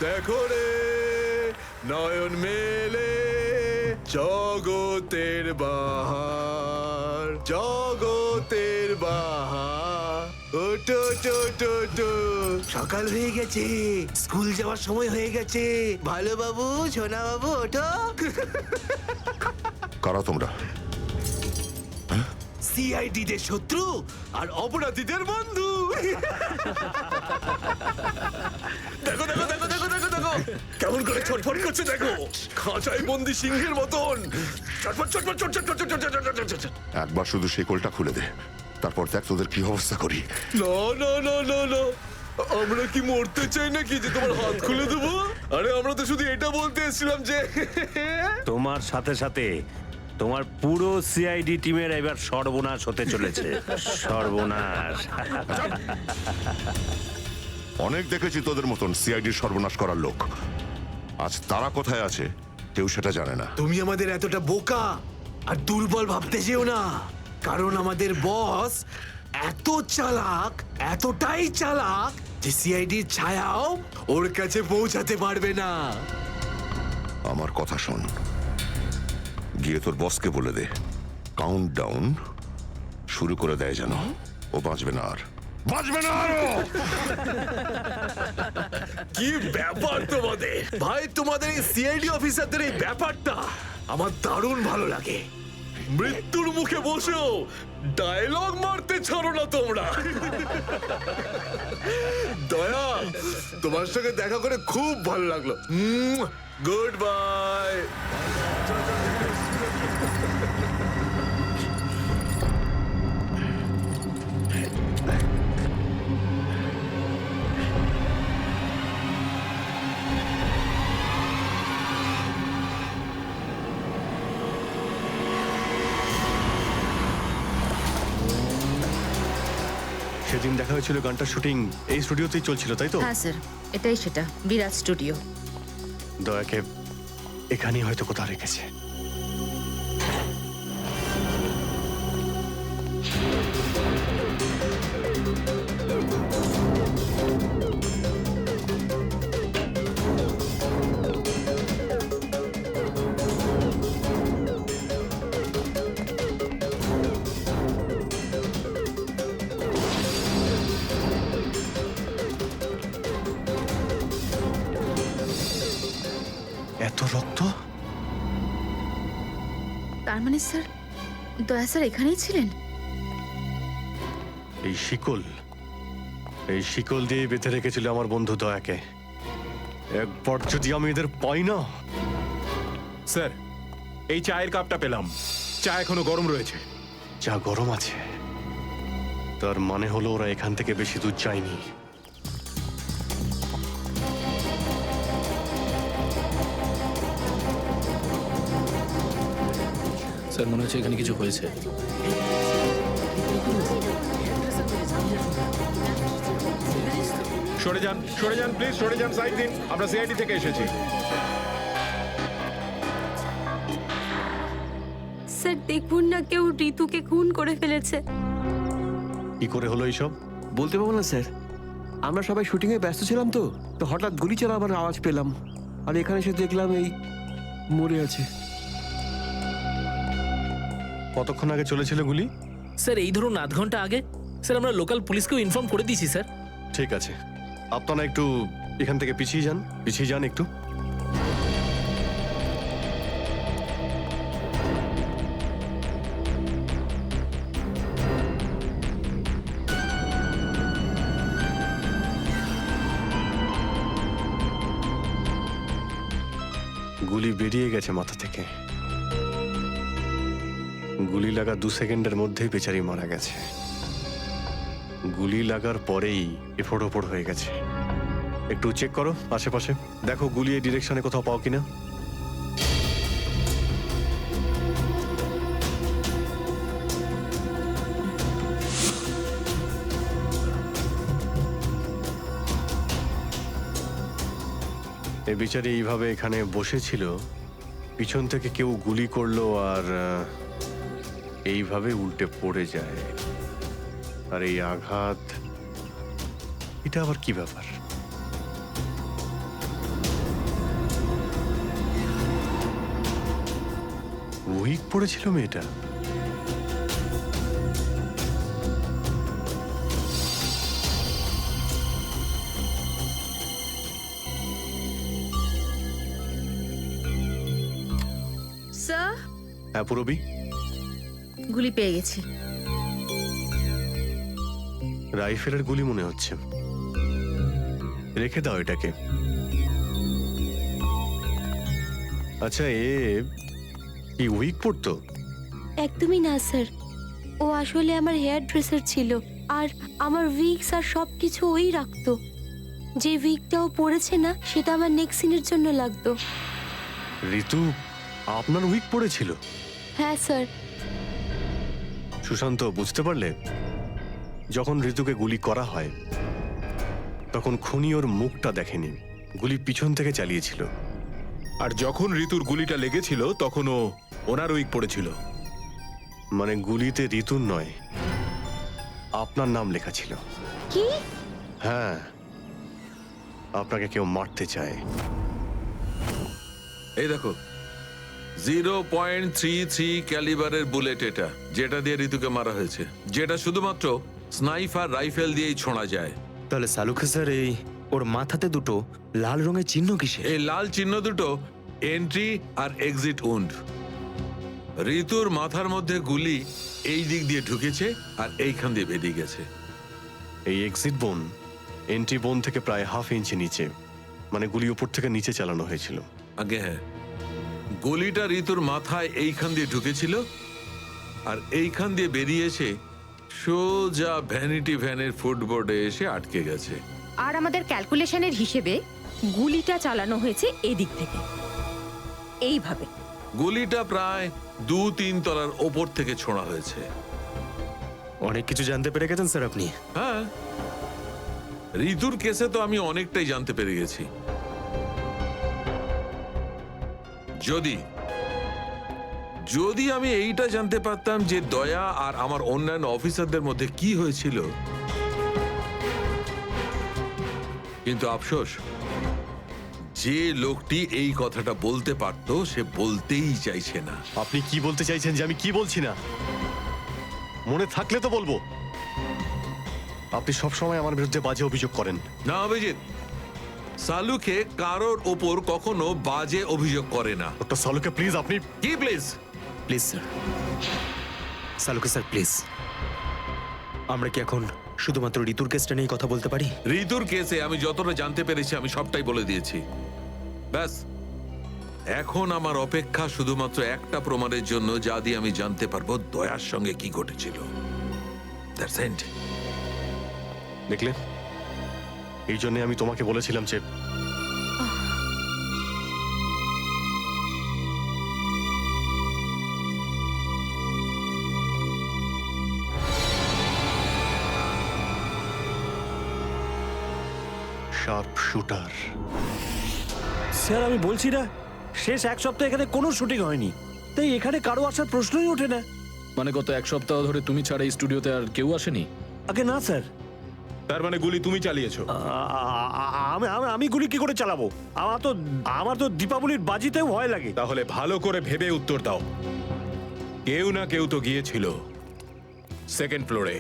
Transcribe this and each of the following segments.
দেখো রে নয়ন মেলে জগতের বাহার, জগতের বাহার। ওটো টো টো টো, সকাল হয়ে গেছে, স্কুল যাওয়ার সময় হয়ে গেছে। ভালো বাবু, সোনা বাবু, ওঠো। কারা তোমরা? সিআইডি দের শত্রু আর অপরাধীদের বন্ধু। দেখো দেখো দেখো দেখো দেখো দেখো কেমন করে ছটফট করছে, দেখো খাঁচায় বন্দি সিংহের মতন ছটফট ছটফট ছটফট ছটফট। একবার শুধু শেকলটা খুলে দে, তারপর দেখ তোদের কি অবস্থা করি। না না না না না, আমরা কি মরতে চাই নাকি যে তোমার হাত খুলে দেবো? আরে আমরা তো শুধু এটা বলতে এসেছিলাম যে তোমার সাথে সাথে তোমার পুরো সিআইডি টিমের এবার সর্বনাশ হতে চলেছে। সর্বনাশ। অনেক দেখেছি তোদের মতন সিআইডির সর্বনাশ করার লোক। আজ তারা কোথায় আছে কেউ সেটা জানে না। তুমি আমাদের এতটা বোকা আর দুর্বল ভাবতে যেও না, কারণ আমাদের বস এত চালাক, এতটাই চালাক যে সিআইডির ছায়াও ওর কাছে পৌঁছাতে পারবে না। আমার কথা শোন, গিয়ে তোর বসকে বলে দে কাউন্ট ডাউন শুরু করে দেয় যেন ও বাঁচবে না আর, বাঁচবে না আরো। কি ব্যাপার তোমাদের ভাই, তোমাদের এই সিআইডি অফিসারদের এই ব্যাপারটা আমার দারুণ ভালো লাগে। মৃত্যুর মুখে বসেও ডায়লগ মারতে ছাড়ো না তোমরা। দয়া, তোমার সঙ্গে দেখা করে খুব ভালো লাগলো। Good bye. সেদিন দেখা হয়েছিল গানটার শুটিং এই স্টুডিওতেই চলছিল, তাই তো? হ্যাঁ স্যার, এটাই সেটা, বিরাজ স্টুডিও। দয়াকে এখানেই হয়তো কোথাও রেখেছে। এত রক্ত? তার মানে স্যার, দয়া স্যার এখানেই ছিলেন? এই শিকল দিয়ে বেঁধে রেখেছিল আমার বন্ধু দয়াকে। একবার যদি আমি এদের পাই না। স্যার, এই চায়ের কাপটা পেলাম, চা এখনো গরম রয়েছে। যা গরম আছে তার মানে হলো ওরা এখান থেকে বেশি দূর যায়নি। স্যার, মনে হচ্ছে এখানে কিছু হয়েছে। সরে যান, সরে যান প্লিজ, সরে যান, সাইড দিন। আমরা সিআইডি থেকে এসেছি। স্যার দেখুন না, কেউ ঋতুকে খুন করে ফেলেছে। কি করে হলো এইসব? বলতে পারবো না স্যার, আমরা সবাই শুটিং এ ব্যস্ত ছিলাম তো হঠাৎ গুলি চালাবার আওয়াজ পেলাম, আর এখানে এসে দেখলাম এই মরে আছে। কতক্ষণ আগে চলেছিল গুলি? স্যার এই ধরুন আধ ঘন্টা আগে। স্যার আমরা লোকাল পুলিশকেও ইনফর্ম করে দিয়েছি স্যার। ঠিক আছে, আপনারা একটু এখান থেকে পিছিয়ে যান একটু। গুলি বেরিয়ে গেছে মাথা থেকে। গুলি লাগা 2 সেকেন্ডের মধ্যেই বেচারি মারা গেছে। গুলি লাগার পরেই এফোড় ওপড় হয়ে গেছে। একটু চেক করো আশেপাশে, দেখো গুলি এই ডিরেকশনে কোথাও পাও কিনা। এই বিচারি এইভাবে এখানে বসেছিল, পিছন থেকে কেউ গুলি করলো আর এইভাবে উল্টে পড়ে যায়। আর এই আঘাত, এটা আবার কি ব্যাপার? উইক পড়েছিল মেয়েটা? স্যার, হ্যাঁ পুরবি, গুলি পেয়ে গেছি। রাইফেলের গুলি মনে হচ্ছে। রেখে দাও এটাকে। আচ্ছা, কি উইক পড়তো? একদমই না স্যার, ও আসলে আমার হেয়ার ড্রেসার ছিল, আর আমার উইগস আর সব কিছু ওই রাখতো। যে উইগটা ও পরেছে না, সেটা আমার নেক্সট সিনের জন্য লাগতো। ঋতু আপনার উইক পড়েছিল? হ্যাঁ স্যার। সুশান্ত, বুঝতে পারলে? যখন ঋতুকে গুলি করা হয় তখন খুনি ওর মুখটা দেখেনি, গুলি পিছন থেকে চালিয়েছিল। আর যখন ঋতুর গুলিটা লেগেছিল তখনও ওনার উইক পড়েছিল। মানে গুলিতে ঋতুর নয়, আপনার নাম লেখা ছিল। কি? হ্যাঁ, আপনাকে কেউ মারতে চায়। এই দেখো, 0.33 ক্যালিবারের বুলেট এটা, যেটা দিয়ে ঋতুকে মারা হয়েছে, যেটা শুধুমাত্র স্নাইপার রাইফেল দিয়েই ছোঁড়া যায়। তাহলে সালুকে স্যার, এই ওর মাথাতে দুটো লাল রঙের চিহ্ন কিসে? এই লাল চিহ্ন দুটো এন্ট্রি আর এক্সিট উন্ড। ঋতুর মাথার মধ্যে গুলি এই দিক দিয়ে ঢুকেছে আর এইখান দিয়ে বেরিয়ে গেছে। এই এক্সিট বোন এন্ট্রি বোন থেকে প্রায় হাফ ইঞ্চি নিচে, মানে গুলি উপর থেকে নিচে চালানো হয়েছিল। আগে হ্যাঁ, গুলিটা ঋতুর মাথায় এইখান দিয়ে ঢুকেছিল আর এইখান দিয়ে বেরিয়ে এসে সোজা ভ্যানিটি ভ্যানের ফুটবোর্ডে এসে আটকে গেছে। আর আমাদের ক্যালকুলেশনের হিসেবে গুলিটা চালানো হয়েছে এদিক থেকে, এইভাবে। গুলিটা প্রায় 2-3 তলার ওপর থেকে ছোঁড়া হয়েছে। অনেক কিছু জানতে পেরে গেছেন স্যার আপনি। হ্যাঁ, ঋতুর কেসে তো আমি অনেকটাই জানতে পেরে গেছি। যদি আমি এইটা জানতে পারতাম যে দয়া আর আমার অন্যান্য অফিসারদের মধ্যে কি হয়েছিল, কিন্তু আফসোস, যে লোকটি এই কথাটা বলতে পারতো সে বলতেই চাইছে না। আপনি কি বলতে চাইছেন যে আমি কি বলছি না? মনে থাকলে তো বলবো। আপনি সবসময় আমার বিরুদ্ধে বাজে অভিযোগ করেন। না অভিজিৎ, সালুকে কারোর ওপর কখনো বাজে অভিযোগ করে না। ডক্টর সালুকে প্লিজ, আপনি কি please? Please sir, Saluke sir please, আমরা কি এখন শুধুমাত্র ঋতুর কেসটা নিয়ে কথা বলতে পারি? ঋতুর কেসে আমি যতটা জানতে পেরেছি আমি সবটাই বলে দিয়েছি। ব্যাস, এখন আমার অপেক্ষা শুধুমাত্র একটা প্রমাণের জন্য, যা দিয়ে আমি জানতে পারবো দয়ার সঙ্গে কি ঘটেছিল। That's it. দেখলে, এই জন্য আমি তোমাকে বলেছিলাম যে শার্প শুটার। স্যার, আমি বলছি না, শেষ এক সপ্তাহ এখানে কোনো শুটিং হয়নি, তাই এখানে কারো আসার প্রশ্নই ওঠে না। মানে গত এক সপ্তাহ ধরে তুমি ছাড়া এই স্টুডিওতে আর কেউ আসেনি? আগে না স্যার। তার মানে গুলি তুমি চালিয়েছো? আমি গুলি কি করে চালাবো? আমার তো দীপাবলির বাজিতেও ভয় লাগে। তাহলে ভালো করে ভেবে উত্তর দাও। কেউ না কেউ তো গিয়েছিল সেকেন্ড ফ্লোরে।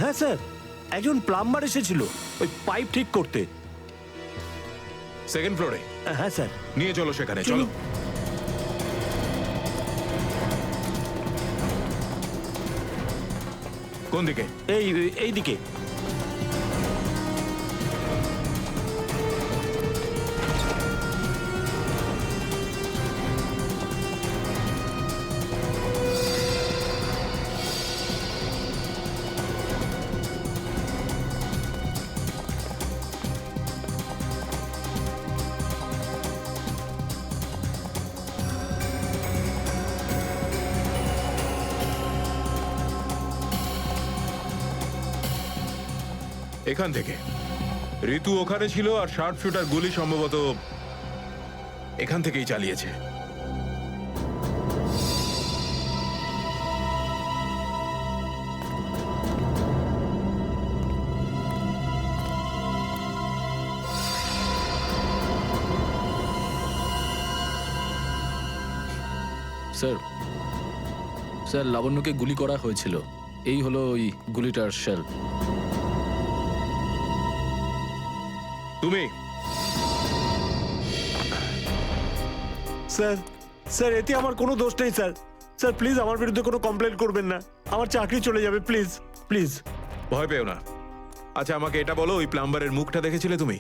হ্যাঁ স্যার, একজন প্লাম্বার এসেছিল ওই পাইপ ঠিক করতে। সেকেন্ড ফ্লোরে? হ্যাঁ স্যার। নিয়ে চলো সেখানে, চলো। কোন দিকে? এই দিকে। এখান থেকে ঋতু ওখানে ছিল আর শার্প শুটার গুলি সম্ভবত এখান থেকেই চালিয়েছে। স্যার স্যার লাবণ্যকে গুলি করা হয়েছিল। এই হলো ওই গুলিটার শেল। তুমি স্যার স্যার এতে আমার কোনো দোষ নেই স্যার। স্যার প্লিজ আমার বিরুদ্ধে কোনো কমপ্লেন করবেন না, আমার চাকরি চলে যাবে, প্লিজ প্লিজ। ভয় পেও না। আচ্ছা আমাকে এটা বলো, ওই প্লাম্বারের মুখটা দেখেছিলে তুমি?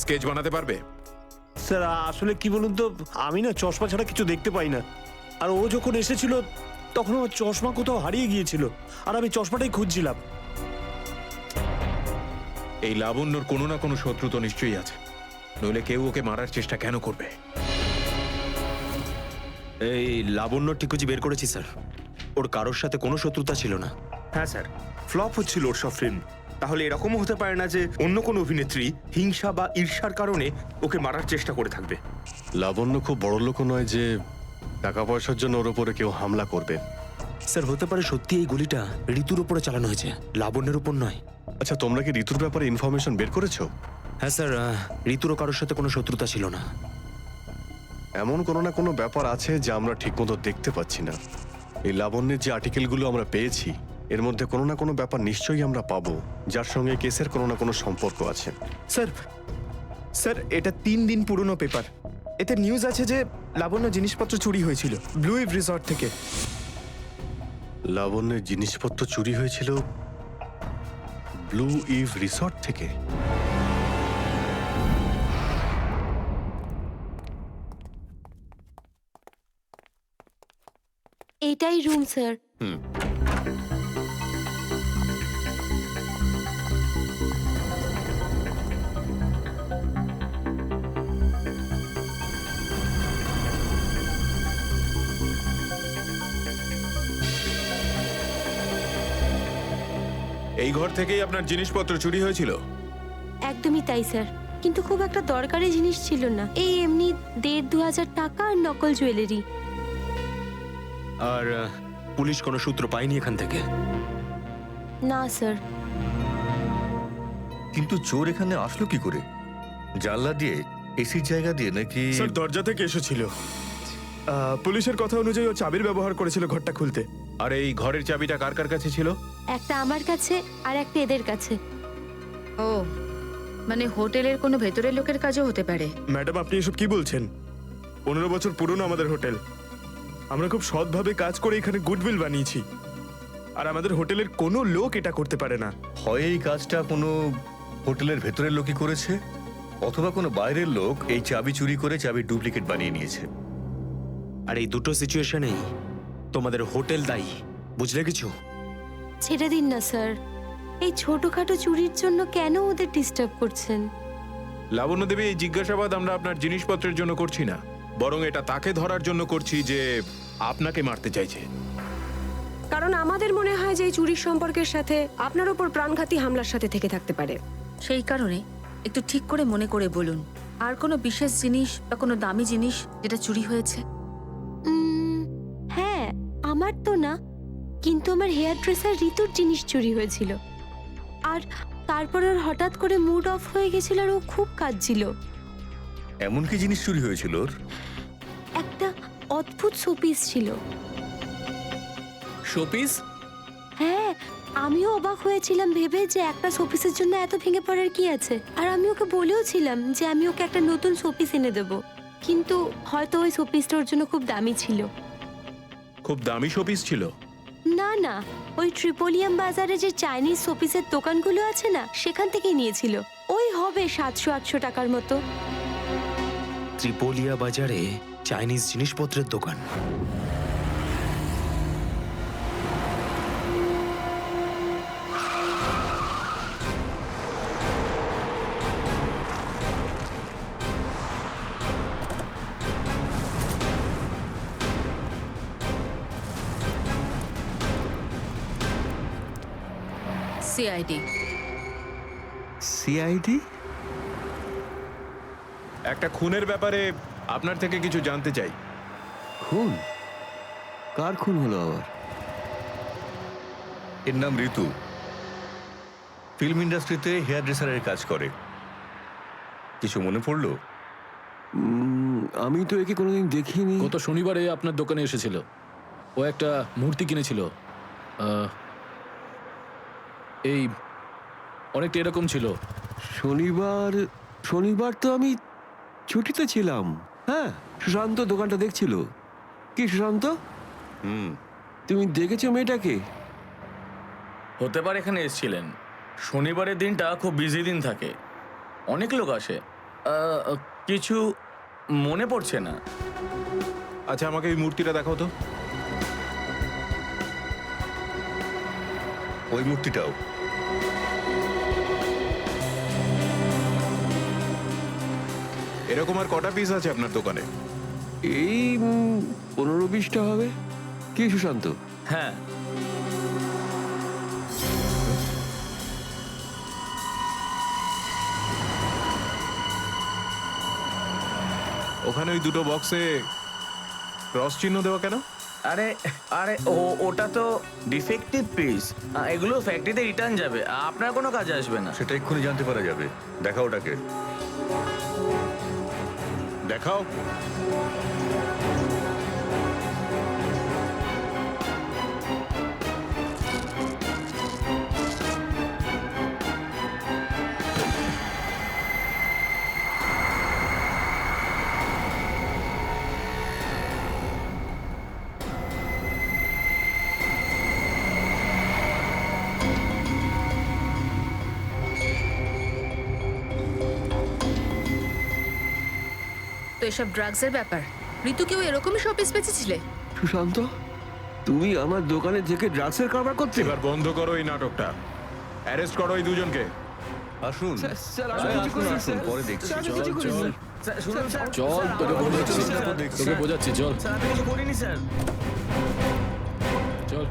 স্কেচ বানাতে পারবে? স্যার আসলে কি বলুন তো, আমি না চশমা ছাড়া কিছু দেখতে পাই না। আর ও যখন এসেছিল তখন আমার চশমা কোথাও হারিয়ে গিয়েছিল, আর আমি চশমাটাই খুঁজছিলাম। এই লাবণ্যর কোনো না কোনো শত্রু তো নিশ্চয়ই আছে, নইলে কেউ ওকে মারার চেষ্টা কেন করবে? এই লাবণ্য টিকুজি বের করেছি স্যার, ওর কারোর সাথে কোনো শত্রুতা ছিল না। হ্যাঁ স্যার, ফ্লপ হচ্ছিল ওর সব ফিল্ম। তাহলে এরকমও হতে পারে না যে অন্য কোনো অভিনেত্রী হিংসা বা ঈর্ষার কারণে ওকে মারার চেষ্টা করে থাকবে। লাবণ্য খুব বড় লোক নয় যে টাকা পয়সার জন্য ওর উপরে কেউ হামলা করবে। স্যার হতে পারে সত্যি এই গুলিটা ঋতুর উপরে চালানো হয়েছে, লাবণ্যের উপর নয়। আচ্ছা তোমরা কি ঋতুর ব্যাপারে ইনফরমেশন বের করেছো? হ্যাঁ স্যার, ঋতুরও কারোর সাথে কোনো শত্রুতা ছিল না। এমন কোনো না কোনো ব্যাপার আছে যা আমরা ঠিকমতো দেখতে পাচ্ছি না। এই লাবণ্যের যে আর্টিকেলগুলো আমরা পেয়েছি এর মধ্যে কোনো না কোনো ব্যাপার নিশ্চয়ই আমরা পাবো যার সঙ্গে কেসের কোনো না কোনো সম্পর্ক আছে। স্যার স্যার এটা 3 দিন পুরনো পেপার। এতে নিউজ আছে যে লাবণ্য জিনিসপত্র চুরি হয়েছিল ব্লু ইভ রিসর্ট থেকে। লাবণ্যের জিনিসপত্র চুরি হয়েছিল ব্লু ইভ রিসর্ট থেকে? এটাই রুম স্যার। এই ঘর থেকেই আপনার জিনিসপত্র চুরি হয়েছিল? একদমই তাই স্যার, কিন্তু খুব একটা দরকারি জিনিস ছিল না, এই এমনি 1,500-2,000 টাকা আর নকল জুয়েলারি। আর পুলিশ কোনো সূত্র পায়নি এখান থেকে? না স্যার। কিন্তু চোর এখানে আসলো কি করে? জানলা দিয়ে, এসির জায়গা দিয়ে নাকি? স্যার দরজা থেকে এসেছিল। পুলিশের কথা অনুযায়ী ও চাবির ব্যবহার করেছিল ঘরটা খুলতে। আর এই ঘরের চাবিটা কার কার কাছে ছিল? একটা আমার কাছে আর একটা এদের কাছে। ও মানে হোটেলের কোনো ভেতরের লোকের কাজও হতে পারে। ম্যাডাম আপনি এসব কি বলছেন? 15 বছর পুরনো আমাদের হোটেল। আমরা খুব সৎভাবে কাজ করে এখানে গুডউইল বানিয়েছি, আর আমাদের হোটেলের কোনো লোক এটা করতে পারে না। হয় এই কাজটা কোনো হোটেলের ভেতরের লোকই করেছে, অথবা কোনো বাইরের লোক এই চাবি চুরি করে চাবির ডুপ্লিকেট বানিয়ে নিয়েছে। আর এই দুটো সিচুয়েশনেই তোমাদের হোটেল দায়ী, বুঝলে কিছু? ছেড়ে দিন না স্যার, এই ছোটখাটো চুরির জন্য কেন ওদের ডিস্টার্ব করছেন? লাবণ্য দেবী, এই জিজ্ঞাসাবাদ আমরা আপনার জিনিসপত্রের জন্য করছি না, বরং এটা তাকে ধরার জন্য করছি যে আপনাকে মারতে চাইছে। কারণ আমাদের মনে হয় যে এই চুরির সম্পর্কের সাথে আপনার উপর প্রাণঘাতী হামলার সাথে থেকে থাকতে পারে। সেই কারণে একটু ঠিক করে মনে করে বলুন, আর কোনো বিশেষ জিনিস বা কোনো দামি জিনিস যেটা চুরি হয়েছে? হ্যাঁ, আমার তো না, কিন্তু আমার হেয়ার ড্রেসার ঋতুর জিনিস চুরি হয়েছিল। আর তারপর ওর হঠাৎ করে মুড অফ হয়ে গেছিল আর ও খুব কাঁদছিল। এমন কি জিনিস চুরি হয়েছিল ওর? একটা অদ্ভুত শোপিস ছিল। শোপিস? হ্যাঁ, আমিও অবাক হয়েছিলাম ভেবে যে একটা শোপিসের জন্য এত ভেঙে পড়ার কি আছে। আর আমি ওকে বলেও ছিলাম যে আমি ওকে একটা নতুন শোপিস এনে দেবো, কিন্তু হয়তো ওই শোপিসটা ওর জন্য খুব দামি ছিল। খুব দামি শোপিস ছিল? না না, ওই ট্রিপোলিয়াম বাজারে যে চাইনিজ শোপিসের দোকানগুলো আছে না, সেখান থেকেই নিয়েছিল। ওই হবে 700-800 টাকার মতো। ত্রিপোলিয়া বাজারে চাইনিজ জিনিসপত্রের দোকান? সিআইডি। সিআইডি? একটা খুনের ব্যাপারে আপনার থেকে কিছু জানতে চাই। খুন? কার খুন হলো আবার? এর নাম ঋতু, ফিল্ম ইন্ডাস্ট্রিতে হেয়ার ড্রেসারের কাজ করে। কিছু মনে পড়লো? আমি তো একে কোনোদিন দেখিনি। গত শনিবারে আপনার দোকানে এসেছিল। ও একটা মূর্তি কিনেছিল। এই অনেকটা এরকম ছিল। শনিবার তো আমি ছুটিতে ছিলাম। হ্যাঁ, সুশান্ত দোকানটা দেখছিল। কি সুশান্ত, তুমি দেখেছো মেয়েটাকে? হতে পারে এখানে এসেছিলেন। শনিবারের দিনটা খুব বিজি দিন থাকে, অনেক লোক আসে। কিছু মনে পড়ছে না। আচ্ছা, আমাকে এই মূর্তিটা দেখাও তো। ওই মূর্তিটাও এরকম আর কটা পিস আছে আপনার দোকানে? এই 15-20টা হবে। কি সুশান্ত? হ্যাঁ, ওখানে ওই দুটো বক্সে ক্রস চিহ্ন দেওয়া কেন? আরে আরে ওটা তো ডিফেক্টিভ পিস। এগুলো ফ্যাক্টরিতে রিটার্ন যাবে, আপনার কোনো কাজে আসবে না। সেটা এক্ষুনি জানতে পারা যাবে। দেখাও ওটাকে। দেখাও। তো এসব ড্রাগসের ব্যাপার। ঋতুকেও এরকমই সব পিস বেঁচেছিলে? সুশান্ত, তুমি আমার দোকানে থেকে ড্রাগসের কারবার করতে? এবার বন্ধ করো এই নাটকটা। অ্যারেস্ট করো এই দুজনকে। আসুন, পরে দেখছি। চল, তোকে বোঝাচ্ছি। চল করিনি স্যার। চল।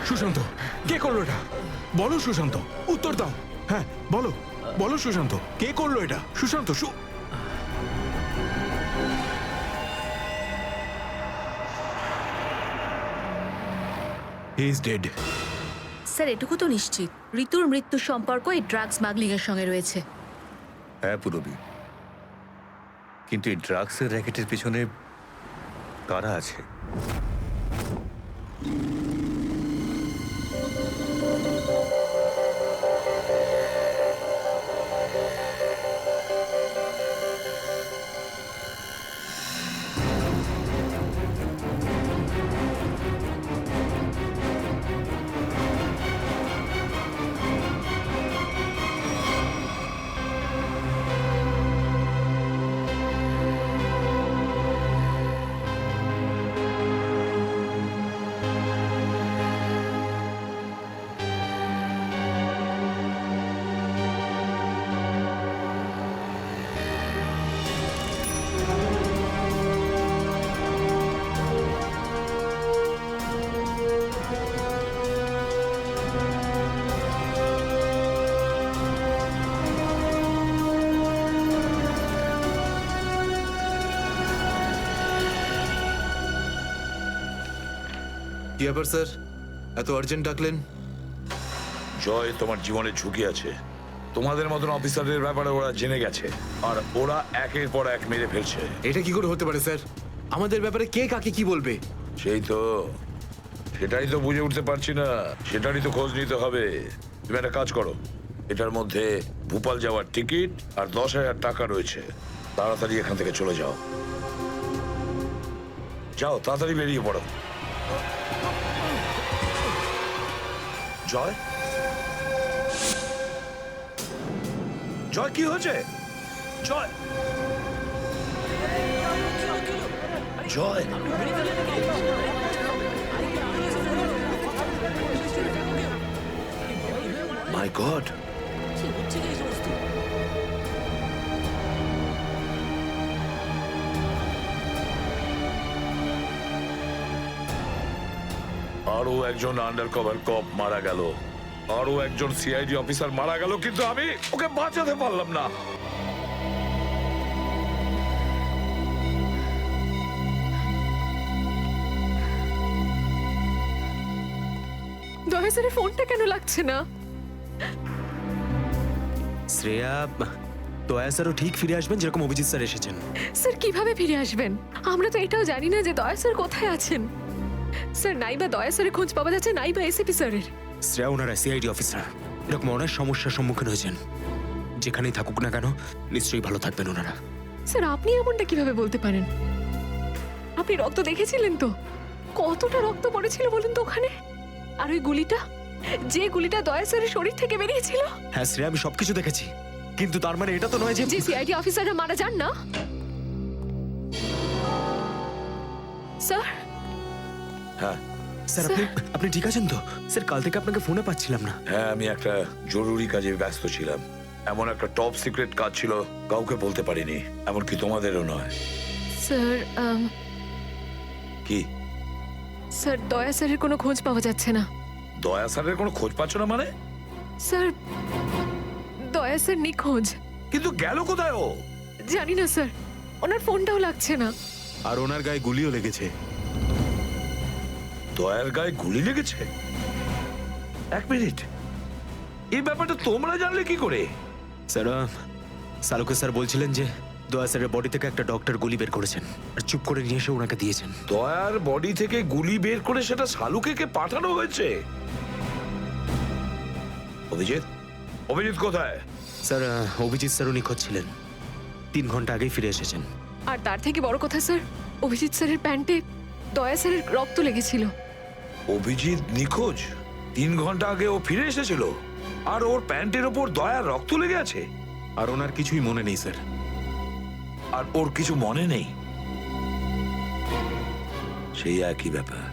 সুশান্ত, কে করলো এটা? বলো সুশান্ত, উত্তর দাও। হ্যাঁ বলো, বলো সুশান্ত, কে করলো এটা? Sushant, he is dead. Sir, এটুকু তো নিশ্চিত ঋতুর মৃত্যুর সম্পর্ক এই ড্রাগ স্মাগলিং এর সঙ্গে রয়েছে। হ্যাঁ পুরবি, কিন্তু এই ড্রাগসের র্যাকেটের পিছনে কারা আছে? কি ব্যাপার স্যার, এত আর্জেন্ট ডাকলেন? জয়, তোমার জীবনে ঝুঁকি আছে। তোমাদের মতন অফিসারদের ব্যাপারে ওরা জেনে গেছে, আর ওরা একের পর এক মেরে ফেলছে। এটা কি করে হতে পারে স্যার? আমাদের ব্যাপারে কে কাকে কি বলবে? সেই তো, সেটাই তো বুঝে উঠতে পারছি না। সেটারই তো খোঁজ নিতে হবে। তুমি একটা কাজ করো, এটার মধ্যে ভোপাল যাওয়ার টিকিট আর 10,000 টাকা রয়েছে। তাড়াতাড়ি এখান থেকে চলে যাও। যাও, তাড়াতাড়ি বেরিয়ে পড়ো। জয়, জয়, কি হয়েছে? জয়, জয়, মাই গড, আরো একজন আন্ডার কভার কপ মারা গেল, আরো একজন সিআইডি অফিসার মারা গেল, কিন্তু আমি ওকে বাঁচাতে পারলাম না। দয়া স্যারের ফোনটা কেন লাগছে না? শ্রেয়া, দয়া স্যারও ঠিক ফিরে আসবেন যেরকম অভিজিৎ স্যার এসেছেন। স্যার কিভাবে ফিরে আসবেন? আমরা তো এটাও জানি না যে দয়া স্যার কোথায় আছেন। স্যার, নাইবা দয়া স্যারের খোঁজ পাওয়া যাচ্ছে, নাইবা এসিপি স্যারের। শ্রেয়া ওনারা সিআইডি অফিসার, এরকম অনেক সমস্যার সম্মুখীন হয়েছেন। যেখানেই থাকুক না কেন নিশ্চয়ই ভালো থাকবেন ওনারা। স্যার, আপনি এমনটা কিভাবে বলতে পারেন? আপনি রক্ত দেখেছিলেন তো? কতটা রক্ত পড়েছিল বলুন তো ওখানে? আর ওই গুলিটা, যে গুলিটা দয়া স্যারের শরীর থেকে বেরিয়েছিল। হ্যাঁ শ্রেয়া, আমি সবকিছু দেখেছি, কিন্তু তার মানে এটা তো নয় যে সিআইডি অফিসাররা মারা যান না। স্যার, হ্যাঁ স্যার, আপনি ঠিক আছেন তো? স্যার, কাল থেকে আপনাকে ফোনে পাচ্ছিলাম না। হ্যাঁ, আমি একটা জরুরি কাজে ব্যস্ত ছিলাম। এমন একটা টপ সিক্রেট কাজ ছিল, কাউকে বলতে পারিনি, এমনকি তোমাদেরও নয়। স্যার, কি স্যার, দয়া স্যারের কোনো খোঁজ পাওয়া যাচ্ছে না। দয়া স্যারের কোনো খোঁজ পাচ্ছ না মানে? স্যার, দয়া স্যার নিখোঁজ। কিন্তু গেল কোথায় ও? জানি না স্যার, ওনার ফোনটাও লাগছে না। আর ওনার গায়ে গুলিও লেগেছে। দয়ার গায়ে গুলি লেগেছে? এক মিনিট, এই ব্যাপারটা তোমরা জানলে কি করে? স্যার, সালুকে স্যার বলছিলেন যে দয়া স্যারের বডি থেকে একটা ডক্টর গুলি বের করেছেন আর চুপ করে নিয়ে এসে ওনাকে দিয়েছেন। দয়ার বডি থেকে গুলি বের করে সেটা শালুকে পাঠানো হয়েছে? অভিজিৎ, অভিজিৎ কোথায়? স্যার, অভিজিৎ স্যারও নিখোঁজ ছিলেন, 3 ঘন্টা আগেই ফিরে এসেছেন। আর তার থেকে বড় কথা স্যার, অভিজিৎ স্যারের প্যান্টে দয়া স্যারের রক্ত লেগেছিল। অভিজিৎ নিখোঁজ? 3 ঘন্টা আগে ও ফিরে এসেছিল, আর ওর প্যান্টের ওপর দয়ার রক্ত লেগে আছে? আর ওনার কিছুই মনে নেই স্যার। আর ওর কিছু মনে নেই? সেই একই ব্যাপার,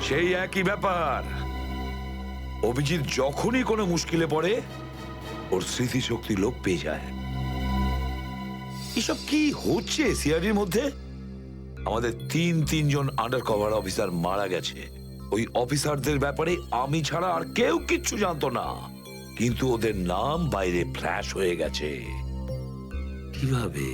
সেই একই ব্যাপার। অভিজিৎ যখনই কোনো মুশকিলে পড়ে ওর স্মৃতিশক্তি লোপ পেয়ে যায়। এসব কি হচ্ছে সিআইডির মধ্যে? আমাদের তিনজন আন্ডার কভার অফিসার মারা গেছে। ওই অফিসারদের ব্যাপারে আমি ছাড়া আর কেউ কিচ্ছু জানতো না, কিন্তু ওদের নাম বাইরে ফ্ল্যাশ হয়ে গেছে। কিভাবে?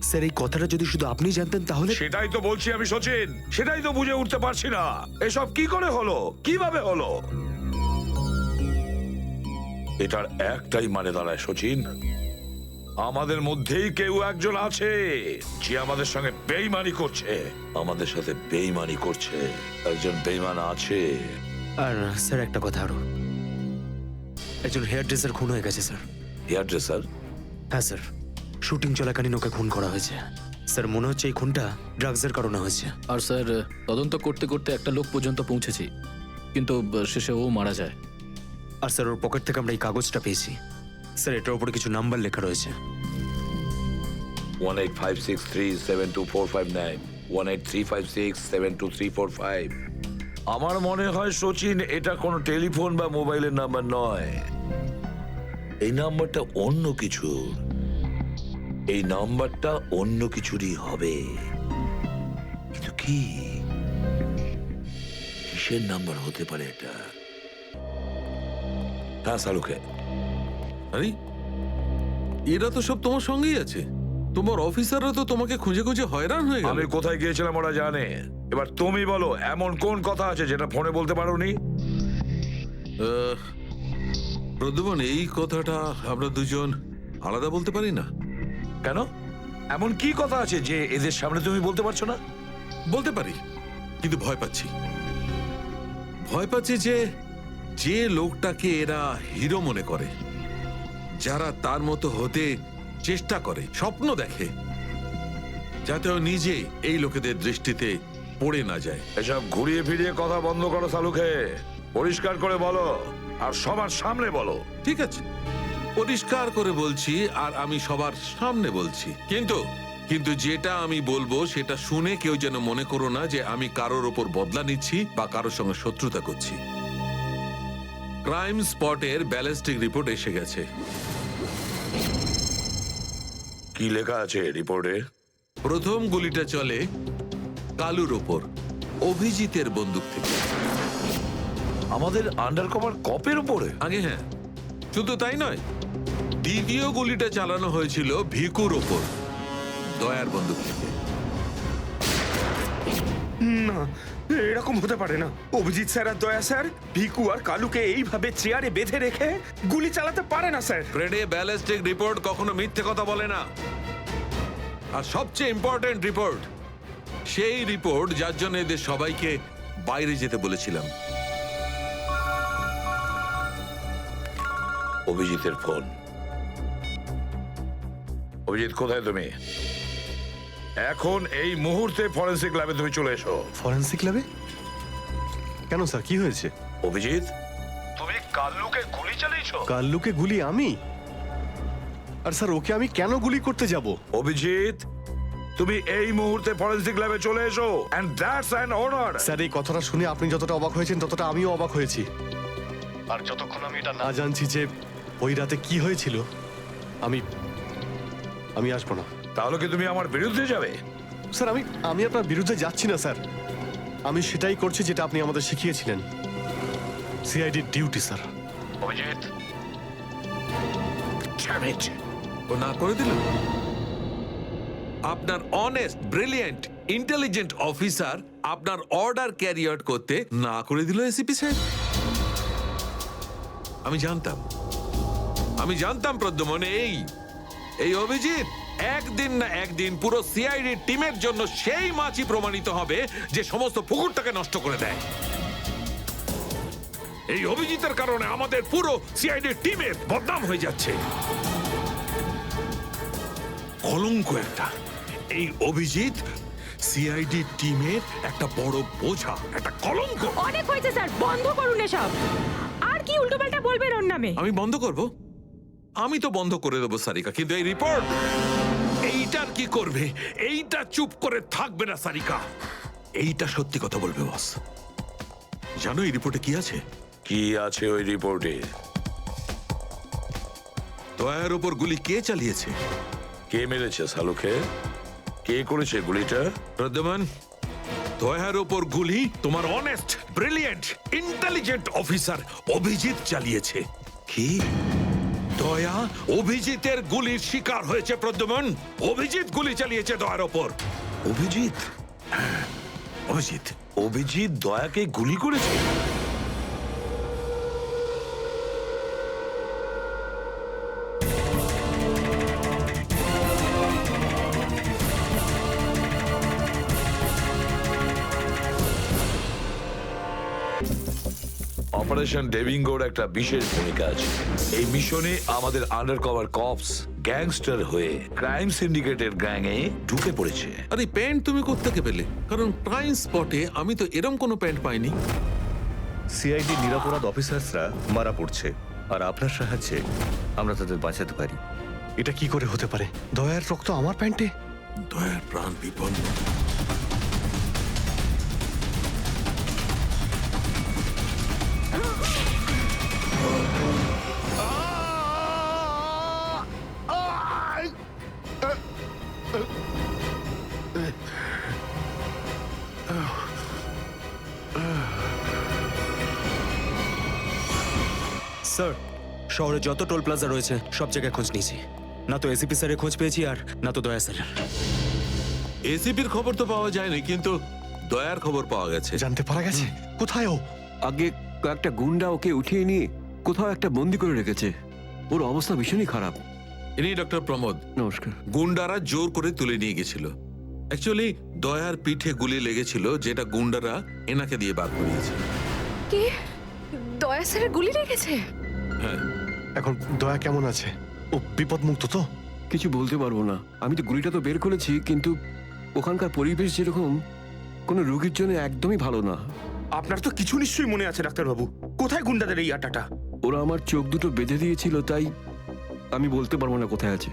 স্যার, এই কথাটা যদি শুধু আপনি জানতেন তাহলে। সেটাই তো বলছি আমি সচিন, সেটাই তো বুঝে উঠতে পারছি না এসব কি করে হলো, কিভাবে হলো। এটার একটাই মানে দাঁড়ায় সচিন, আমাদের মধ্যেই কেউ একজন আছে যে আমাদের সঙ্গে বেইমানি করছে, আমাদের সাথে বেইমানি করছে। একজন বেইমান আছে। আর স্যার, একটা কথা আরো, একজন হেয়ার ড্রেসার খুন হয়ে গেছে স্যার। Hair dresser? হ্যাঁ স্যার, শুটিং চলাকালীন ওকে খুন করা হয়েছে। স্যার, মনে হচ্ছে এই খুনটা ড্রাগসের কারণে হয়েছে। আর স্যার, তদন্ত করতে করতে একটা লোক পর্যন্ত পৌঁছেছি, কিন্তু শেষে ও মারা যায়। আর স্যার, ওর পকেট থেকে আমরা এই কাগজটা পেয়েছি। স্যার, এটার উপরে কিছু নাম্বার লেখা রয়েছে। 185637245 183567235। আমার মনে হয় সচিন, এটা কোনো টেলিফোন বা মোবাইলের নাম্বার নয়। এই নাম্বারটা অন্য কিছু, এই নাম্বারটা অন্য কিছুরই হবে। কিন্তু কি, কিসের নাম্বার হতে পারে এটা? হ্যাঁ সালুকে। আরে এরা তো সব তোমার সঙ্গেই আছে। তোমার অফিসাররা তো তোমাকে খুঁজে খুঁজে হয়রান হয়ে গেল। আমি কোথায় গিয়েছিলাম ওরা জানে। এবার তুমি বলো, এমন কোন কথা আছে যেটা ফোনে বলতে পারোনি? প্রদ্যুমন, এই কথাটা আমরা দুজন আলাদা বলতে পারি না। কেন? এমন কি কথা আছে যে এদের সামনে তুমি বলতে পারছো না? বলতে পারি, কিন্তু ভয় পাচ্ছি। ভয় পাচ্ছি যে যে লোকটাকে এরা হিরো মনে করে, যারা তার মতো হতে চেষ্টা করে, স্বপ্ন দেখে, যাতে ও নিজে এই লোকেদের দৃষ্টিতে পড়ে না যায়। এসব ঘুরিয়ে ফিরিয়ে কথা বন্ধ করো সালুকে। পরিষ্কার করে বলো, আর সবার সামনে বলো। ঠিক আছে, পরিষ্কার করে বলছি, আর আমি সবার সামনে বলছি। কিন্তু যেটা আমি বলবো সেটা শুনে কেউ যেন মনে করো না যে আমি কারোর ওপর বদলা নিচ্ছি বা কারোর সঙ্গে শত্রুতা করছি। ক্রাইম স্পটের ব্যালিস্টিক রিপোর্ট এসে গেছে। কি লেখা আছে রিপোর্টে? প্রথম গুলিটা চলে কালুর ওপর, অভিজিতের বন্দুক থেকে। আমাদের আন্ডারকভার কপের উপরে? আগে হ্যাঁ, শুধু তাই নয়, দ্বিতীয় গুলিটা চালানো হয়েছিল ভিকুর ওপর, দয়ার বন্দুক থেকে। না, এরকম হতে পারে না। অভিজিৎ স্যার আর দয়া স্যার ভিকু আর কালুকে এইভাবে চেয়ারে বেঁধে রেখে গুলি চালাতে পারে না স্যার। ফ্রেডে, ব্যালিস্টিক রিপোর্ট কখনো মিথ্যে কথা বলে না। আর সবচেয়ে ইম্পর্টেন্ট রিপোর্ট, সেই রিপোর্ট যার জন্য এদের সবাইকে বাইরে যেতে বলেছিলাম। অভিজিতের ফোন। অভিজিৎ, কোথায় তুমি? এখন এই মুহূর্তে ফরেনসিক ল্যাবে তুমি চলে এসো। ফরেনসিক ল্যাবে? কেন স্যার, কি হয়েছে? অভিজিৎ, তুমি কাল্লুকে গুলি চালিয়েছো? কাল্লুকে গুলি আমি? আর স্যার, ওকে আমি কেন গুলি করতে যাব? অভিজিৎ, তুমি এই মুহূর্তে ফরেনসিক ল্যাবে চলে এসো, and that's an order. Sir, এই কথাটা শুনে আপনি যতটা অবাক হয়েছেন ততটা আমিও অবাক হয়েছি। আর যতক্ষণ আমি এটা না জানছি যে ওই রাতে কি হয়েছিল, আমি আসবো না। তাহলে কি তুমি আমার বিরুদ্ধে যাবে? স্যার, আমি আপনার বিরুদ্ধে যাচ্ছি না স্যার। আমি সেটাই করছি যেটা আপনি আমাদের শিখিয়েছিলেন, সিআইডির ডিউটি স্যার। অভিজিৎ, ও না করে দিল। আপনার অনেস্ট, ব্রিলিয়েন্ট, ইন্টেলিজেন্ট অফিসার আপনার অর্ডার ক্যারি আউট করতে না করে দিল এসিপি সাহেব। আমি জানতাম প্রদ্যুমন, এই অভিজিৎ একদিন না একদিন পুরো সিআইডি টিমের জন্য সেই মাছি প্রমাণিত হবে যে সমস্ত পুকুরটাকে নষ্ট করে দেয়। এই অভিজিতের কারণে আমাদের পুরো সিআইডি টিমের বদনাম হয়ে যাচ্ছে। কলঙ্ক একটা। এই অভিজিৎ সিআইডি টিমের একটা বড় বোঝা, একটা কলঙ্ক। অনেক হয়েছে স্যার, বন্ধ করুন এসব। আর কি উল্টোপাল্টা বলবেন ওর নামে? আমি বন্ধ করব? আমি তো বন্ধ করে দেবো সারিকা, কিন্তু এই রিপোর্ট, এইটার কি করবে? এইটা চুপ করে থাকবে না সারিকা। এইটা সত্যি কথা বলবে বস। জানো এই রিপোর্টে কি আছে? কি আছে ওই রিপোর্টে? দয়ার উপর গুলি কে চালিয়েছে? কে মেরেছে সালুকে? কে করেছে গুলিটা? প্রদ্যুমন, দয়ার উপর গুলি তোমার honest, brilliant, intelligent officer Abhijit চালিয়েছে। কি? দয়া অভিজিতের গুলির শিকার হয়েছে প্রদ্যুমন। অভিজিৎ গুলি চালিয়েছে দয়ার ওপর। অভিজিৎ? অভিজিৎ দয়াকে গুলি করেছে? অপারেশন ডেভিঙ্গোর একটা বিশেষ ভূমিকা আছে। এই মিশনে আমাদের আন্ডারকভার কপস গ্যাংস্টার হয়ে ক্রাইম সিন্ডিকেটের গ্যাংয়ে ঢুকে পড়েছে। আরে প্যান্ট তুমি কোত্থেকে পেলে? কারণ ক্রাইম স্পটে আমি তো এরকম কোনো প্যান্ট পাইনি। সিআইডি নিরাপরাধ অফিসার্সরা মারা পড়ছে, আর আপনার সাহায্যে আমরা তাদের বাঁচাতে পারি। এটা কি করে হতে পারে? দয়ার রক্ত আমার প্যান্টে? দয়ার প্রাণ বিপন্ন। স্যার, শহরে যত টোল প্লাজা রয়েছে সব জায়গায় খোঁজ নিয়েছি। না তো এসিপি স্যারের খোঁজ পেয়েছি আর না তো দয়া স্যারের। এসিপির খবর তো পাওয়া যায়নি, কিন্তু দয়ার খবর পাওয়া গেছে। জানতে পারা গেছে কোথায় ও? আগে কয়েকটা গুন্ডা ওকে উঠিয়ে নিয়ে কোথাও একটা বন্দি করে রেখেছে। ওর অবস্থা ভীষণই খারাপ। ইনি ডক্টর প্রমোদ। নমস্কার। গুন্ডারা জোর করে তুলে নিয়ে গেছিল। অ্যাকচুয়ালি দয়ার পিঠে গুলি লেগেছিল, যেটা গুন্ডারা এনাকে দিয়ে বার করিয়েছে। কে? দয়া স্যারের গুলি লেগেছে? হ্যাঁ। এখন দয়া কেমন আছে? ও বিপদ মুক্ত তো? কিছু বলতে পারবো না। আমি তো গুলিটা তো বের করেছি, কিন্তু ওখানকার পরিবেশ যেরকম কোনো রোগীর জন্য একদমই ভালো না। আপনার তো কিছু নিশ্চয়ই মনে আছে ডাক্তারবাবু। কোথায় গুন্ডাদের এই আটাটা? ওরা আমার চোখ দুটো বেঁধে দিয়েছিল, তাই আমি বলতে পারবো না কোথায় আছে।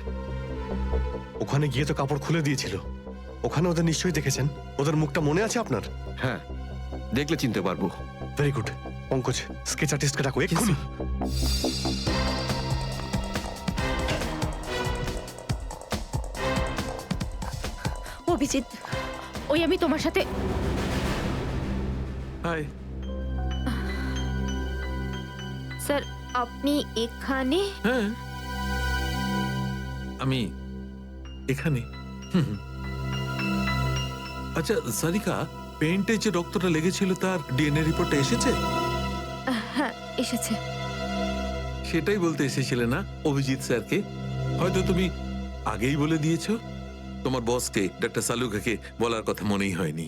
ওখানে গিয়ে তো কাপড় খুলে দিয়েছিল। ওখানে ওদের নিশ্চয়ই দেখেছেন। ওদের মুখটা মনে আছে আপনার? হ্যাঁ, দেখলে চিনতে পারবো। Very good. পঙ্কজ, স্কেচ আর্টিস্টকে ডাকো এক্ষুনি। অভিজিৎ, ওই আমি তোমার সাথে। হাই স্যার, আপনি এখানে? হ্যাঁ, আমি এখানে। আচ্ছা সারিকা, পেন্টে যে রক্তটা লেগেছিল তার ডিএনএ রিপোর্টটা এসেছে? হ্যাঁ, এসেছে। সেটাই বলতে এসেছিলে না অভিজিৎ স্যারকে? হয়তো তুমি আগেই বলে দিয়েছো। তোমার বসকে, ডক্টর সালুকাকে বলার কথা মনেই হয়নি।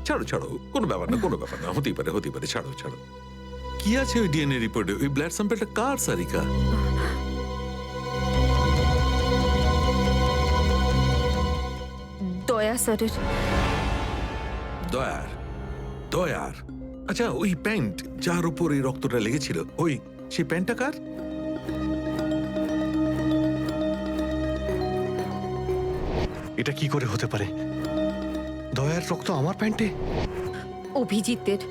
ছাড়ো ছাড়ো, কোনো ব্যাপার না, কোনো ব্যাপার না। হতেই পারে, হতেই পারে, ছাড়ো ছাড়ো। কি আছে ওই ডিএনএ রিপোর্টে? ওই ব্লাড স্যাম্পলটা কার সারিকা? দয়া স্যারের। দয়ার? দয়ার? আচ্ছা, ওই প্যান্ট যার উপর এই রক্তটা লেগেছিল, ওই সেই প্যান্টটা কার? এটা কি করে হতে পারে? দয়ার রক্ত আমার প্যান্টে? অভিজিতের।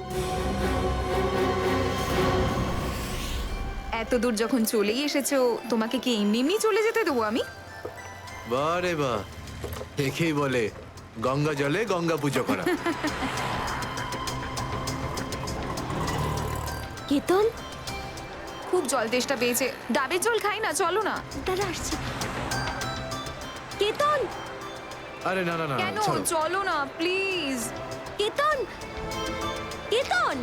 এত দূর যখন চলেই এসেছো, তোমাকে কি এমনি এমনি চলে যেতে দেবো আমি? বারে বা, দেখেই বলে গঙ্গা জলে গঙ্গা পুজো করা। কেতন, খুব জল তেষ্টা পেয়েছে, ডাবের জল খাই না, চলো না। দাঁড়া আসছি। কেতন, আরে না না না, কেন? ছাড়ো। চলো না প্লিজ। কেতন, কেতন।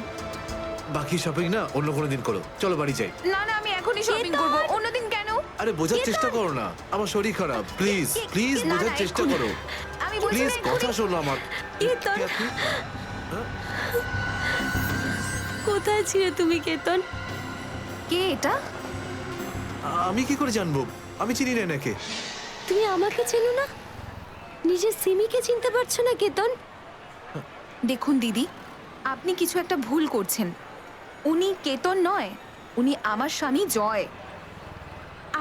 বাকি শপিং না অন্য কোনো দিন করো, চলো বাড়ি যাই। না না, আমি এখনই শপিং করবো, অন্যদিন কেন? আরে বোঝার চেষ্টা করো না, আমার শরীর খারাপ। প্লিজ প্লিজ না, বোঝার না, চেষ্টা এক্ষুনি। করো। আমি বলছি প্লিজ না, এক্ষুনি। কথা শোনো আমার। কেতন, কোথায় ছিলে তুমি কেতন? কে এটা? আমি কি করে জানবো? আমি চিনি না এনাকে। তুমি আমাকে চেনো না? নিজের সিমিকে চিনতে পারছো না কেতন? দেখুন দিদি, আপনি কিছু একটা ভুল করছেন। উনি কেতন নয়, উনি আমার স্বামী জয়।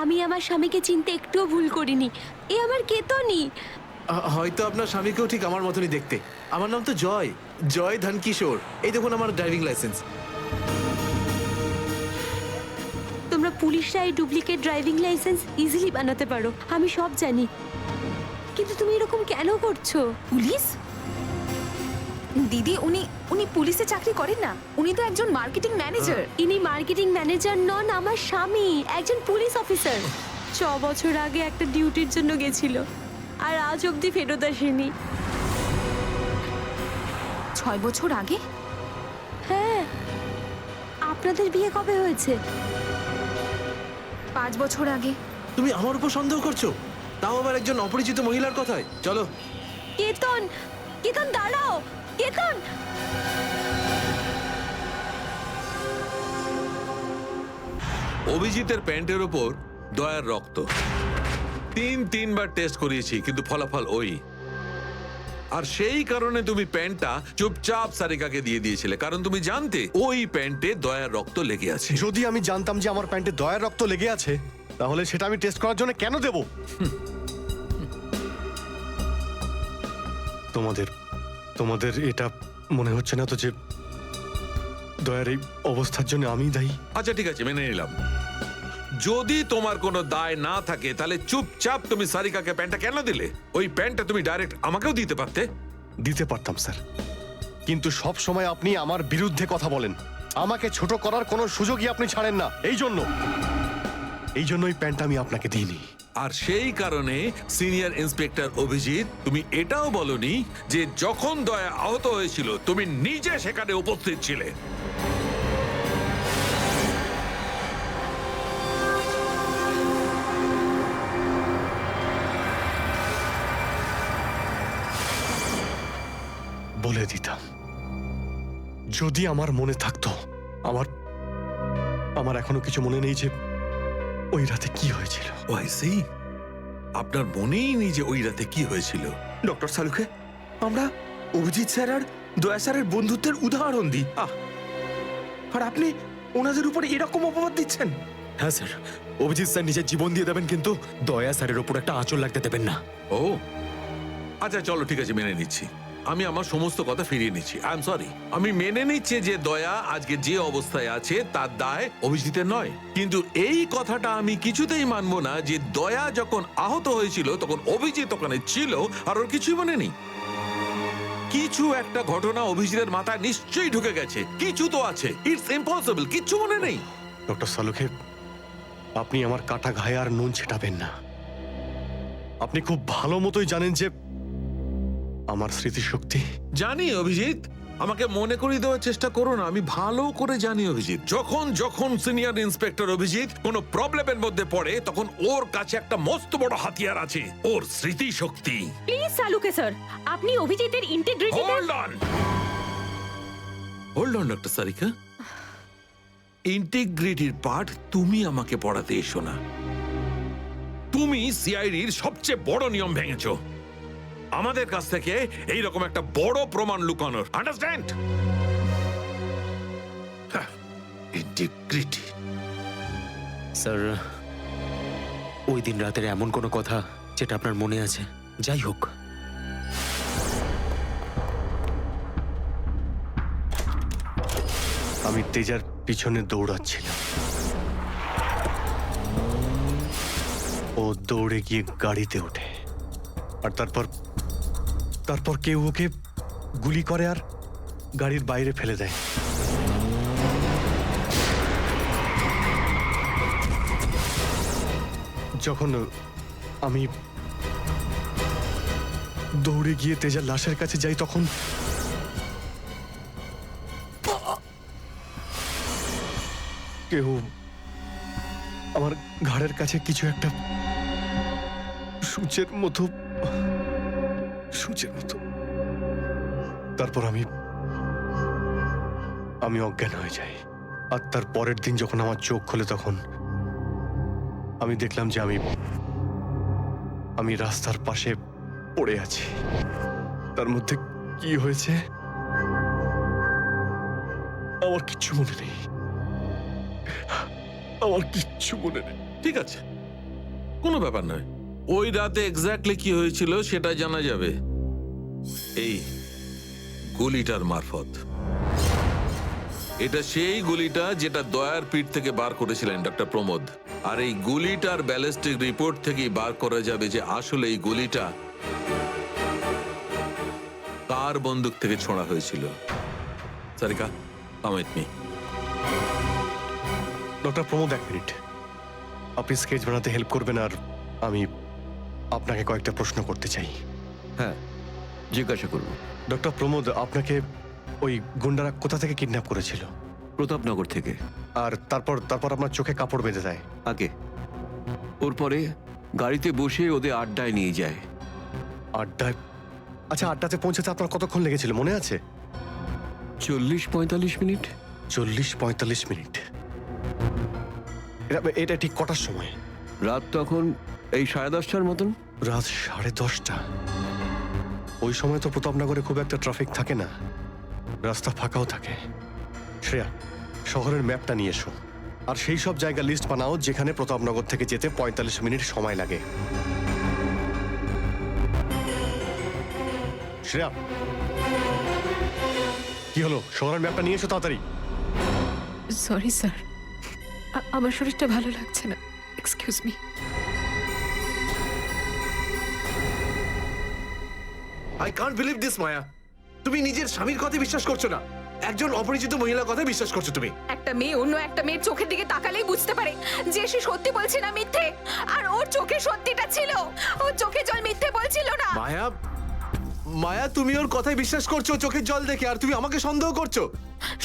আমি আমার স্বামীকে চিনতে একটুও ভুল করিনি। এ আমার কেতনই। হয়তো আপনার স্বামীকেও ঠিক আমার মতনই দেখতে। আমার নাম তো জয়, জয় ধনকিশোর। এই দেখুন আমার ড্রাইভিং লাইসেন্স। তোমরা পুলিশরা এই ডুপ্লিকেট ড্রাইভিং লাইসেন্স ইজিলি বানাতে পারো, আমি সব জানি। কিন্তু তুমি এরকম কেন করছো? পুলিশ? দিদি, উনি পুলিশে চাকরি করেন না, উনি তো একজন মার্কেটিং ম্যানেজার। ইনি মার্কেটিং ম্যানেজার নন, আমার স্বামী একজন পুলিশ অফিসার। 6 বছর আগে একটা ডিউটির জন্য গেছিল, আর আজ অবধি ফেরত আসেনি। 6 বছর আগে? হ্যাঁ। আপনাদের বিয়ে কবে হয়েছে? 5 বছর আগে। তুমি আমার উপর সন্দেহ করছো, তাও আবার একজন অপরিচিত মহিলার কথায়। চলো। কেতন, কেতন দাঁড়াও, কেতন। অভিজিতের প্যান্টের উপর দয়ার রক্ত। 3বার টেস্ট করিয়েছি, কিন্তু ফলাফল ওই। আর সেই কারণে তুমি প্যান্টটা চুপচাপ সারিকাকে দিয়ে দিয়েছিলে, কারণ তুমি জানতে ওই প্যান্টে দয়ার রক্ত লেগে আছে। যদি আমি জানতাম যে আমার প্যান্টে দয়ার রক্ত লেগে আছে, তাহলে সেটা আমি টেস্ট করার জন্য কেন দেব? তোমাদের এটা মনে হচ্ছে না তো যে দয়ার এই অবস্থার জন্য আমি দায়ী? আচ্ছা ঠিক আছে, মেনে নিলাম। যদি তোমার কোনো দায় না থাকে, তাহলে চুপচাপ তুমি সারিকাকে প্যান্টটা কেন দিলে? ওই প্যান্টটা তুমি ডাইরেক্ট আমাকেও দিতে পারতে। দিতে পারতাম স্যার, কিন্তু সব সময় আপনি আমার বিরুদ্ধে কথা বলেন। আমাকে ছোট করার কোনো সুযোগই আপনি ছাড়েন না, এই জন্য। এই জন্যই প্যান্টটা আমি আপনাকে দিইনি। আর সেই কারণে সিনিয়র ইন্সপেক্টর অভিজিৎ, তুমি এটাও বলনি যে যখন দয়া আহত হয়েছিল তুমি নিজে সেখানে উপস্থিত ছিলে। বলে দিতাম, যদি আমার মনে থাকতো। আমার আমার এখনো কিছু মনে নেই যে ওই রাতে কি হয়েছিল। আপনার মনেই নেই যে ওই রাতে কি হয়েছিল? ডক্টর সালুখে, আমরা অভিজিৎ স্যার আর দয়া স্যারের বন্ধুত্বের উদাহরণ দিই, আর আপনি ওনাদের উপরে এরকম অপবাদ দিচ্ছেন। হ্যাঁ স্যার, অভিজিৎ স্যার নিজের জীবন দিয়ে দেবেন, কিন্তু দয়া স্যারের ওপর একটা আঁচল লাগতে দেবেন না। ও আচ্ছা, চলো ঠিক আছে, মেনে নিচ্ছি। আমি আমার সমস্ত কথা ফিরিয়ে নিচ্ছি। I am sorry. আমি মেনে নিচ্ছি যে দয়া আজকে যে অবস্থায় আছে তার দায় অভিজিতের নয়, কিন্তু এই কথাটা আমি কিছুতেই মানবো না যে দয়া যখন আহত হয়েছিল তখন অভিজিৎ ওখানে ছিল আর ওর কিছুই মনে নেই। কিছু একটা ঘটনা অভিজিতের মাথায় নিশ্চয়ই ঢুকে গেছে, কিছু তো আছে। ইটস ইম্পসিবল, কিচ্ছু মনে নেই। ডক্টর সালুখে, আপনি আমার কাটা ঘায়ে আর নুন ছেটাবেন না। আপনি খুব ভালো মতোই জানেন যে আমার স্মৃতিশক্তি। জানি অভিজিৎ, আমাকে মনে করিয়ে দেওয়ার চেষ্টা করো না। আমি ভালো করে জানি অভিজিৎ, যখন যখন সিনিয়র ইন্সপেক্টর অভিজিৎ কোনো প্রবলেমের মধ্যে পড়ে তখন ওর কাছে একটা মস্ত বড় হাতিয়ার আছে, ওর স্মৃতিশক্তি। প্লিজ সালুকে স্যার, আপনি অভিজিতের integrity hold on doctor Sarika. ইন্টিগ্রিটির পার্ট তুমি আমাকে পড়াতে এসো না। তুমি সিআইডির সবচেয়ে বড় নিয়ম ভেঙেছো, আমাদের কাছ থেকে এইরকম একটা বড় প্রমাণ লুকানোর। আন্ডারস্ট্যান্ড? ইন্টিগ্রিটি। স্যার, ওই দিন রাতের এমন কোনো কথা যেটা আপনার মনে আছে? যাই হোক, আমি তেজার পিছনে দৌড়াচ্ছিলাম। ও দৌড়ে গিয়ে গাড়িতে ওঠে, আর তারপর কেউ ওকে গুলি করে আর গাড়ির বাইরে ফেলে দেয়। যখন আমি দৌড়ে গিয়ে তেজার লাশের কাছে যাই তখন কেউ আমার ঘাড়ের কাছে কিছু একটা সূচের মতো তারপর আমি অজ্ঞান হয়ে যাই। আর তার পরের দিন যখন আমার চোখ খোলে তখন আমি দেখলাম যে আমি রাস্তার পাশে পড়ে আছি। তার মধ্যে কি হয়েছে আমার কিচ্ছু মনে নেই। ঠিক আছে, কোনো ব্যাপার নয়। ওই রাতে এক্স্যাক্টলি কি হয়েছিল সেটা জানা যাবে এই গুলিটার মারফত। এটা সেই গুলিটা যেটা দয়ার পিঠ থেকে বার করেছিলেন ডক্টর প্রমোদ। আর এই গুলিটার ব্যালিস্টিক রিপোর্ট থেকেই বার করা যাবে যে আসলে এই গুলিটা কার বন্দুক থেকে ছোঁড়া হয়েছিল। Sarika, come with me. Doctor Pramod, এক মিনিট। আপনি স্কেচ বানাতে হেল্প করবেন আর আমি আপনাকে কয়েকটা প্রশ্ন করতে চাই। হ্যাঁ, জিজ্ঞাসা করুন। ডক্টর প্রমোদ, আপনাকে ওই গুন্ডারা কোথা থেকে কিডন্যাপ করেছিল? প্রতাপনগর থেকে। আর তারপর আপনার চোখে কাপড় বেঁধে দেয়? আগে ওর পরে গাড়িতে বসে ওদের আড্ডায় নিয়ে যায়। আড্ডায়? আচ্ছা, আড্ডাতে পৌঁছাতে আপনার কতক্ষণ লেগেছিল মনে আছে? 40-45 মিনিট। 40-45 মিনিট? এটা ঠিক কটার সময়? রাত তখন এই 10:30টার মতন। রাত 10:30টা? ওই সময় তো প্রতাপনগরে খুব একটা ট্রাফিক থাকে না, রাস্তা ফাঁকাও থাকে। শ্রেয়া, শহরের ম্যাপটা নিয়ে এসো আর সেই সব জায়গা লিস্ট বানাও যেখানে প্রতাপনগর থেকে যেতে 45 মিনিট সময় লাগে। শ্রেয়া, কি হলো? শহরের ম্যাপটা নিয়ে এসো তাড়াতাড়ি। সরি স্যার, আমার শরীরটা ভালো লাগছে না, excuse me. I can't believe this Maya. তুমি নিজের স্বামীর কথা বিশ্বাস করছো না? একজন অপরিচিত মহিলার কথা বিশ্বাস করছো তুমি? একটা মেয়ে অন্য একটা মেয়ের চোখের দিকে তাকালেই বুঝতে পারে যে সে সত্যি বলছে না মিথ্যে। আর ওর চোখে সত্যিটা ছিল, ওর চোখে জল মিথ্যে বলছিল না। মায়া, মায়া তুমি ওর কথায় বিশ্বাস করছো চোখের জল দেখে, আর তুমি আমাকে সন্দেহ করছো?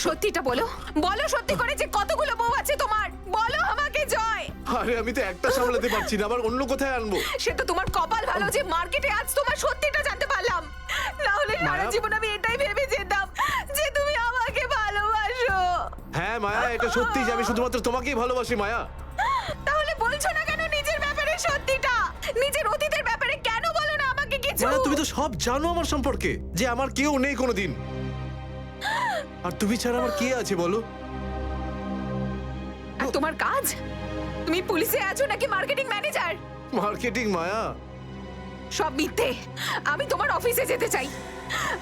সত্যিটা বলো, বলো সত্যি করে যে কতগুলো বউ আছে তোমার, বলো আমাকে জয়। আরে আমি তো একটা সামলাতে পারছি না, আবার অন্য কোথায় আনবো? সে তো তোমার কপাল ভালো যে মার্কেটে আজ তোমার সত্যিটা জানতে পারলাম, না হলে সারা জীবন আমি এটাই ভেবে যেতাম যে তুমি আমাকে ভালোবাসো। হ্যাঁ মায়া, এটা সত্যি যে আমি শুধুমাত্র তোমাকেই ভালোবাসি মায়া। তাহলে বলছো না কেন নিজের ব্যাপারে সত্যিটা? নিজের অতীতের ব্যাপারে কেন বলো না আমাকে কিছু? মায়া তুমি তো সব জানো আমার সম্পর্কে, যে আমার কেউ নেই কোনোদিন, আর তুমি ছাড়া আমার কে আছে বলো? আর তোমার কাজ? তুমি পুলিশে আছো নাকি মার্কেটিং ম্যানেজার? মার্কেটিং মায়া, সব মিথ্যে। আমি তোমার অফিসে যেতে চাই।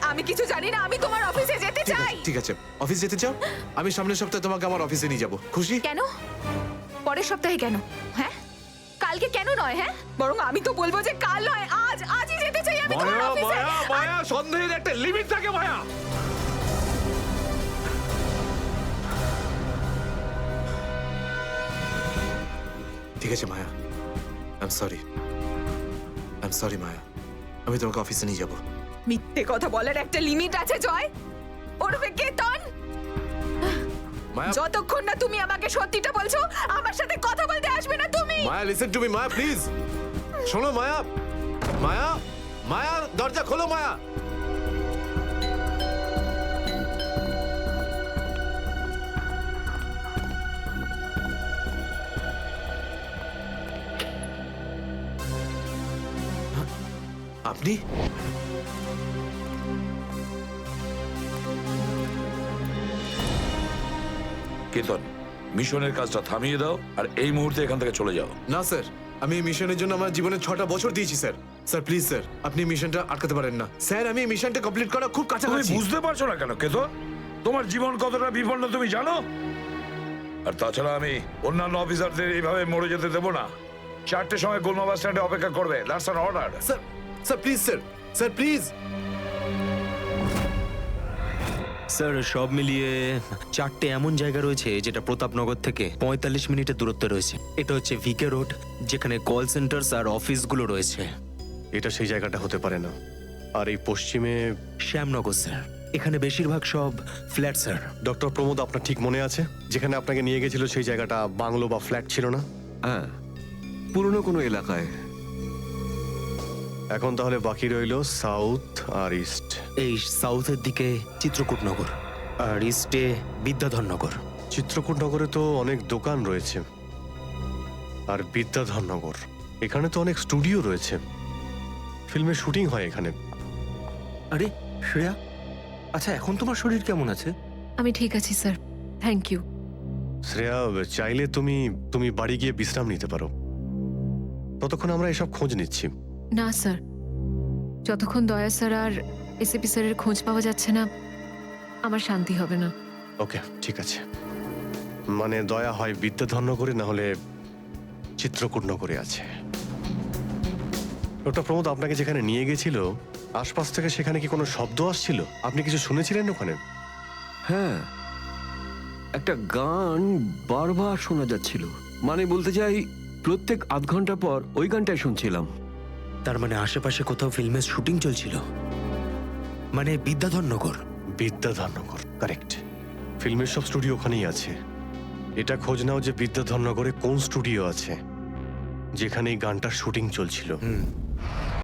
আমি কিছু জানি না, আমি তোমার অফিসে যেতে চাই। ঠিক আছে অফিস যেতে চাও? আমি সামনের সপ্তাহে তোমাকে আমার অফিসে নিয়ে যাব, খুশি? কেন পরের সপ্তাহে কেন? হ্যাঁ কালকে কেন নয়? হ্যাঁ বরং আমি তো বলবো যে কাল নয় আজ, আজই যেতে চাই আমি তোমার মায়া অফিসে। মায়া মায়া, সন্দেহের একটা লিমিট থাকে মায়া। ঠিক আছে মায়া, আই এম সরি মায়া, আমি তোমাকে অফিসে নিয়ে যাব। মিথ্যে কথা বলার একটা লিমিট আছে জয়, ওরফে কেতন। মায়া, যতক্ষণ না তুমি আমাকে সত্যিটা বলছো আমার সাথে কথা বলতে আসবে না তুমি। Maya listen to me Maya, please শোনো মায়া। মায়া, মায়া দরজা খোলো মায়া। আপনি? কেতন, মিশনের কাজটা থামিয়ে দাও আর এই মুহূর্তে এখান থেকে চলে যাও। না স্যার, আমি এই মিশনের জন্য আমার জীবনে 6টা বছর দিয়েছি স্যার। স্যার প্লিজ স্যার, আপনি মিশনটা আটকাতে পারেন না স্যার। আমি এই মিশনটা কমপ্লিট করা খুব তুমি কাছাকাছি। বুঝতে পারছো না কেন কেতন? তোমার জীবন কতটা বিপন্ন তুমি জানো? আর তাছাড়া আমি অন্যান্য অফিসারদের এইভাবে মরে যেতে দেবো না। 4টের সময় গোলমা বাস স্ট্যান্ডে অপেক্ষা করবে, that's an order. Sir, sir please sir, sir please. Sir সব মিলিয়ে 4টে এমন জায়গা রয়েছে যেটা প্রতাপনগর থেকে 45 মিনিটের দূরত্বে রয়েছে। এটা হচ্ছে ভিকে রোড, যেখানে কল সেন্টার্স আর অফিসগুলো রয়েছে। এটা সেই জায়গাটা হতে পারে না। আর এই পশ্চিমে শ্যামনগর স্যার, এখানে বেশিরভাগ সব ফ্ল্যাট স্যার। ডক্টর প্রমোদ, আপনার ঠিক মনে আছে যেখানে আপনাকে নিয়ে গেছিল সেই জায়গাটা বাংলো বা ফ্ল্যাট ছিল না? হ্যাঁ, পুরনো কোনো এলাকায়। এখন তাহলে বাকি রইল সাউথ আর ইস্ট। এই সাউথের দিকে চিত্রকূটনগর আর ইস্টে বিদ্যাধরনগর। চিত্রকূটনগরে তো অনেক দোকান রয়েছে, আর বিদ্যাধরনগর এখানে তো অনেক স্টুডিও রয়েছে, ফিল্মের শুটিং হয় এখানে। আরে শ্রেয়া, আচ্ছা এখন তোমার শরীর কেমন আছে? আমি ঠিক আছি স্যার, থ্যাংক ইউ। শ্রেয়া, চাইলে তুমি বাড়ি গিয়ে বিশ্রাম নিতে পারো, ততক্ষণ আমরা এসব খোঁজ নিচ্ছি। না স্যার, যতক্ষণ দয়া স্যার আর এসিপি স্যারের খোঁজ পাওয়া যাচ্ছে না আমার শান্তি হবে না। ওকে ঠিক আছে, মানে দয়া হয় বিদ্যাধরনগরে, না হলে চিত্রকূটনগরে আছে। ডক্টর প্রমোদ আপনাকে যেখানে নিয়ে গেছিল আশপাশ থেকে সেখানে কি কোনো শব্দ আসছিল? আপনি কিছু শুনেছিলেন ওখানে? হ্যাঁ, একটা গান বারবার শোনা যাচ্ছিল। মানে বলতে চাই প্রত্যেক আধ ঘন্টা পর ওই গানটাই শুনছিলাম। তার মানে আশেপাশে কোথাও ফিল্মের শুটিং চলছিল, মানে বিদ্যাধরনগর। বিদ্যাধরনগর কারেক্ট, ফিল্মের সব স্টুডিও ওখানেই আছে। এটা খোঁজ নাও যে বিদ্যাধরনগরে কোন স্টুডিও আছে যেখানে এই গানটার শুটিং চলছিল।